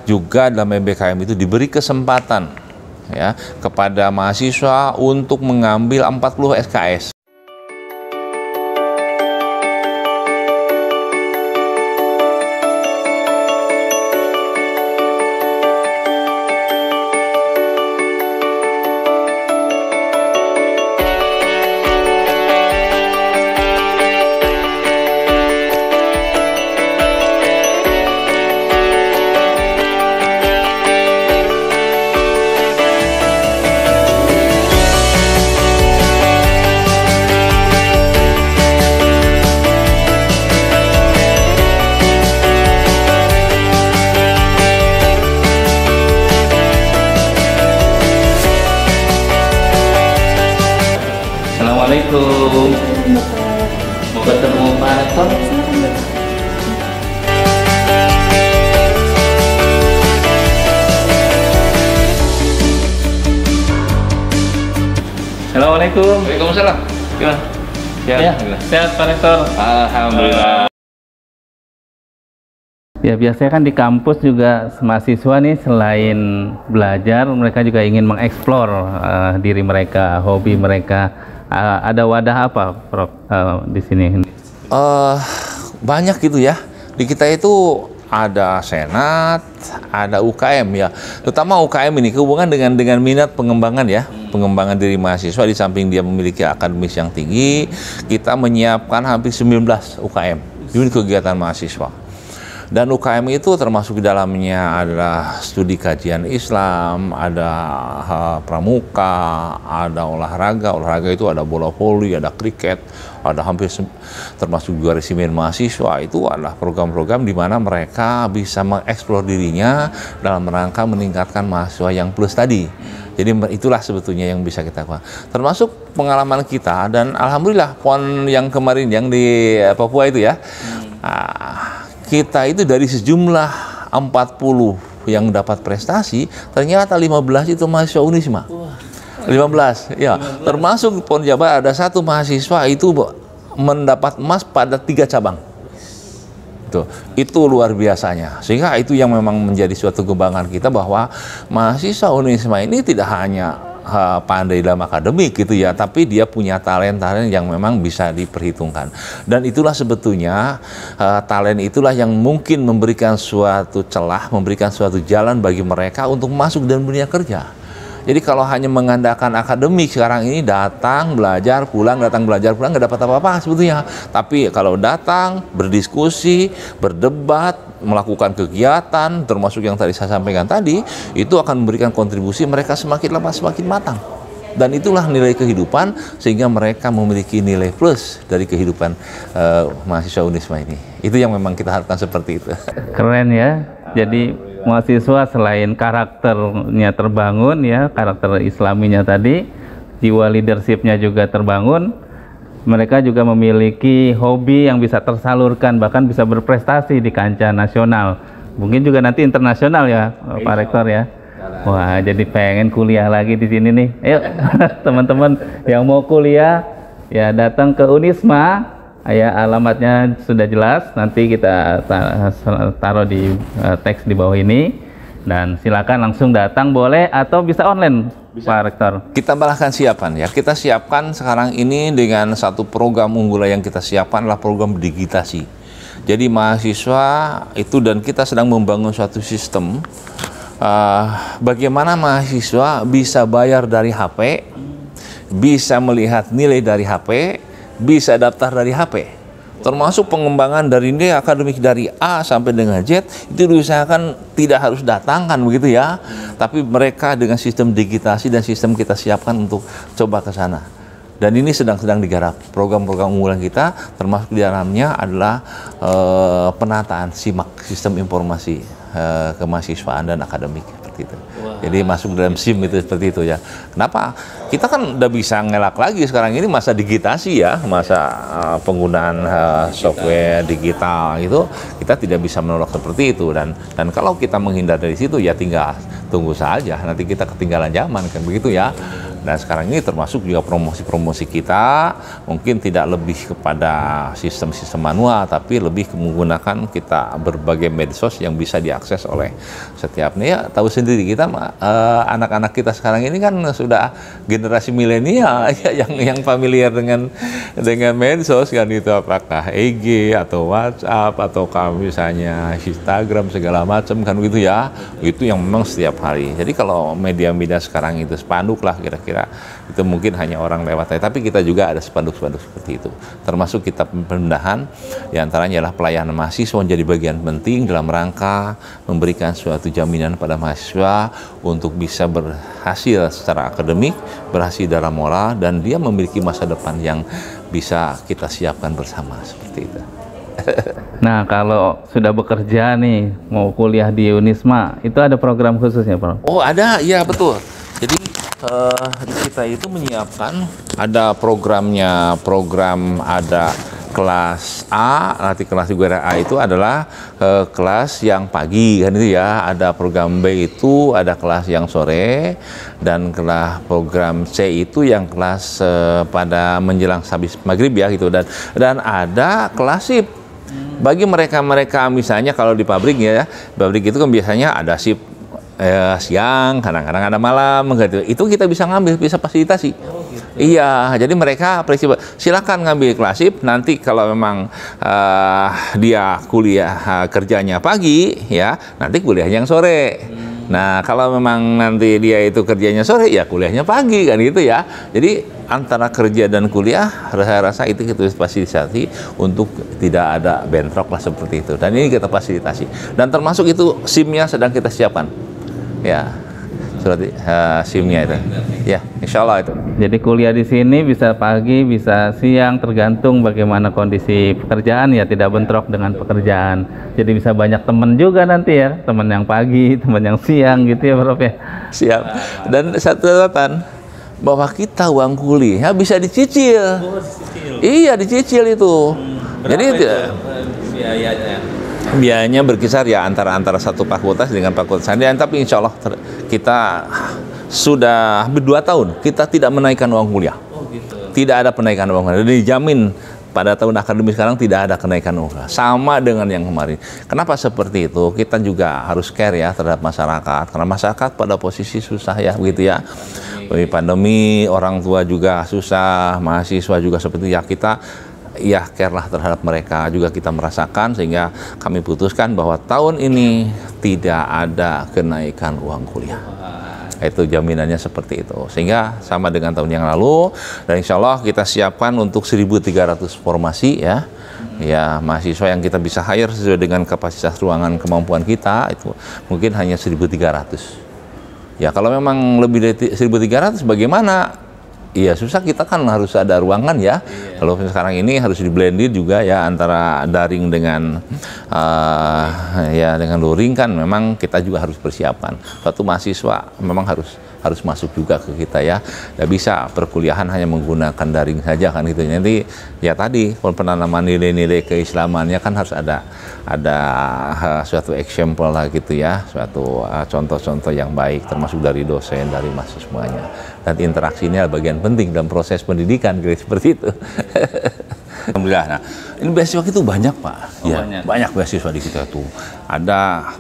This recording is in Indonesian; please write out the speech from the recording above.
juga dalam MBKM itu diberi kesempatan ya kepada mahasiswa untuk mengambil 40 SKS. Assalamualaikum. Mau ketemu Pak Rektor? Assalamualaikum. Waalaikumsalam. Gimana? Ya, Sehat Pak Rektor? alhamdulillah. Ya, biasanya kan di kampus juga mahasiswa nih selain belajar, mereka juga ingin mengeksplor diri mereka, hobi mereka. Ada wadah apa, Prof, di sini? Banyak gitu ya. Di kita itu ada senat, ada UKM ya. Terutama UKM ini kehubungan dengan minat pengembangan ya, pengembangan diri mahasiswa. Di samping dia memiliki akademis yang tinggi, kita menyiapkan hampir 19 UKM, unit kegiatan mahasiswa. Dan UKM itu termasuk di dalamnya adalah studi kajian Islam, ada pramuka, ada olahraga. Olahraga itu ada bola voli, ada kriket, ada hampir termasuk juga resimen mahasiswa. Itu adalah program-program di mana mereka bisa mengeksplor dirinya dalam rangka meningkatkan mahasiswa yang plus tadi. Jadi itulah sebetulnya yang bisa kita lakukan. Termasuk pengalaman kita, dan alhamdulillah PON yang kemarin yang di Papua itu ya, kita itu dari sejumlah 40 yang dapat prestasi, ternyata 15 itu mahasiswa Unisma. 15, ya. Termasuk PON Jabar ada satu mahasiswa itu mendapat emas pada 3 cabang. Itu luar biasanya. Sehingga itu yang memang menjadi suatu kebanggaan kita bahwa mahasiswa Unisma ini tidak hanya pandai dalam akademik gitu ya, tapi dia punya talent yang memang bisa diperhitungkan. Dan itulah sebetulnya talent itulah yang mungkin memberikan suatu celah, memberikan suatu jalan bagi mereka untuk masuk dan dunia kerja. Jadi kalau hanya mengandalkan akademik sekarang ini, datang belajar pulang, datang belajar pulang, nggak dapat apa-apa sebetulnya. Tapi kalau datang berdiskusi, berdebat, melakukan kegiatan, termasuk yang tadi saya sampaikan tadi, itu akan memberikan kontribusi mereka semakin lama semakin matang. Dan itulah nilai kehidupan, sehingga mereka memiliki nilai plus dari kehidupan mahasiswa Unisma ini. Itu yang memang kita harapkan seperti itu. Keren ya. Jadi mahasiswa selain karakternya terbangun ya, karakter islaminya tadi, jiwa leadershipnya juga terbangun, mereka juga memiliki hobi yang bisa tersalurkan, bahkan bisa berprestasi di kancah nasional, mungkin juga nanti internasional ya, Pak Rektor ya. Wah, jadi pengen kuliah lagi di sini nih. Ayo teman-teman yang mau kuliah ya datang ke Unisma. Ya, alamatnya sudah jelas, nanti kita taruh di teks di bawah ini, dan silakan langsung datang boleh atau bisa online, Pak Rektor. Kita bahkan siapkan ya, kita siapkan sekarang ini dengan satu program unggulan yang kita siapkan adalah program digitasi. Jadi mahasiswa itu, dan kita sedang membangun suatu sistem bagaimana mahasiswa bisa bayar dari HP, bisa melihat nilai dari HP, bisa daftar dari HP, termasuk pengembangan dari nilai akademik dari A sampai dengan Z itu diusahakan tidak harus datang kan begitu ya, tapi mereka dengan sistem digitasi dan sistem kita siapkan untuk coba ke sana. Dan ini sedang digarap program-program unggulan kita, termasuk di dalamnya adalah penataan SIMAK, sistem informasi kemahasiswaan dan akademik seperti itu. Jadi masuk dalam SIM itu seperti itu ya. Kenapa? Kita kan udah bisa ngelak lagi sekarang ini masa digitasi ya, masa penggunaan software digital itu, kita tidak bisa menolak seperti itu. Dan kalau kita menghindar dari situ ya tinggal tunggu saja, nanti kita ketinggalan zaman kan begitu ya. Dan sekarang ini termasuk juga promosi-promosi kita, mungkin tidak lebih kepada sistem-sistem manual, tapi lebih menggunakan kita berbagai medsos yang bisa diakses oleh setiap nih. Ya, tahu sendiri kita anak-anak kita sekarang ini kan sudah generasi milenial ya, yang familiar dengan medsos kan, itu apakah IG atau WhatsApp atau misalnya Instagram segala macam kan gitu ya. Itu yang memang setiap hari. Jadi kalau media-media sekarang itu spanduk lah kira-kira, itu mungkin hanya orang lewat aja, tapi kita juga ada spanduk-spanduk seperti itu. Termasuk kita pemindahan, diantaranya adalah pelayanan mahasiswa menjadi bagian penting dalam rangka memberikan suatu jaminan pada mahasiswa untuk bisa berhasil secara akademik, berhasil dalam moral, dan dia memiliki masa depan yang bisa kita siapkan bersama seperti itu. Nah, kalau sudah bekerja nih, mau kuliah di Unisma, itu ada program khususnya, Prof? Oh, ada, ya betul. Jadi kita itu menyiapkan, ada programnya, ada kelas A, nanti kelas 3A itu adalah kelas yang pagi kan itu ya, ada program B itu ada kelas yang sore, dan kelas program C itu yang kelas pada menjelang habis maghrib ya gitu, dan ada kelas shift. Bagi mereka misalnya kalau di pabrik ya, pabrik itu kan biasanya ada shift siang, kadang-kadang ada malam gitu. Itu kita bisa ngambil, bisa fasilitasi. Oh, gitu. Iya, jadi mereka fleksibel. Silakan ngambil kelas shift. Nanti kalau memang dia kuliah kerjanya pagi, ya nanti kuliahnya yang sore. Nah, kalau memang nanti dia itu kerjanya sore, ya kuliahnya pagi kan gitu ya. Jadi antara kerja dan kuliah, saya rasa itu kita fasilitasi untuk tidak ada bentrok lah seperti itu. Dan ini kita fasilitasi. Dan termasuk itu SIM-nya sedang kita siapkan. Ya, surat SIM-nya itu. Ya, insya Allah itu. Jadi kuliah di sini bisa pagi, bisa siang, tergantung bagaimana kondisi pekerjaan ya, tidak bentrok dengan pekerjaan. Jadi bisa banyak teman juga nanti ya, teman yang pagi, teman yang siang gitu ya, Prof ya. Siap. Dan satu catatan, bahwa kita uang kuliah bisa dicicil. Oh, dicicil. Iya, dicicil itu. Jadi biayanya? Biayanya berkisar ya antara satu fakultas dengan fakultas lain, tapi insya Allah kita sudah 2 tahun kita tidak menaikkan uang kuliah. Oh, gitu. Tidak ada penaikan uang kuliah. Dijamin pada tahun akademik sekarang tidak ada kenaikan uang kuliah. Sama dengan yang kemarin. Kenapa seperti itu? Kita juga harus care ya terhadap masyarakat, karena masyarakat pada posisi susah ya, begitu ya. Pandemi, orang tua juga susah, mahasiswa juga seperti ya, kita ya care lah terhadap mereka, juga kita merasakan, sehingga kami putuskan bahwa tahun ini tidak ada kenaikan uang kuliah. Itu jaminannya seperti itu, sehingga sama dengan tahun yang lalu. Dan insya Allah kita siapkan untuk 1.300 formasi ya, ya mahasiswa yang kita bisa hire sesuai dengan kapasitas ruangan kemampuan kita, itu mungkin hanya 1.300. Ya kalau memang lebih dari 1.300 bagaimana? Iya susah, kita kan harus ada ruangan ya. Iya. Kalau sekarang ini harus di-blended juga ya, antara daring dengan ya dengan luring kan, memang kita juga harus persiapkan. Suatu mahasiswa memang harus masuk juga ke kita ya. Tidak bisa perkuliahan hanya menggunakan daring saja kan gitu. Nanti ya tadi penanaman nilai-nilai keislamannya kan harus ada suatu example lah gitu ya, suatu contoh-contoh yang baik, termasuk dari dosen, dari mahasiswanya. Dan interaksi ini adalah bagian penting dalam proses pendidikan, kira seperti itu. Alhamdulillah. Nah, ini beasiswa itu banyak Pak. Oh, ya, banyak beasiswa di kita tuh. Ada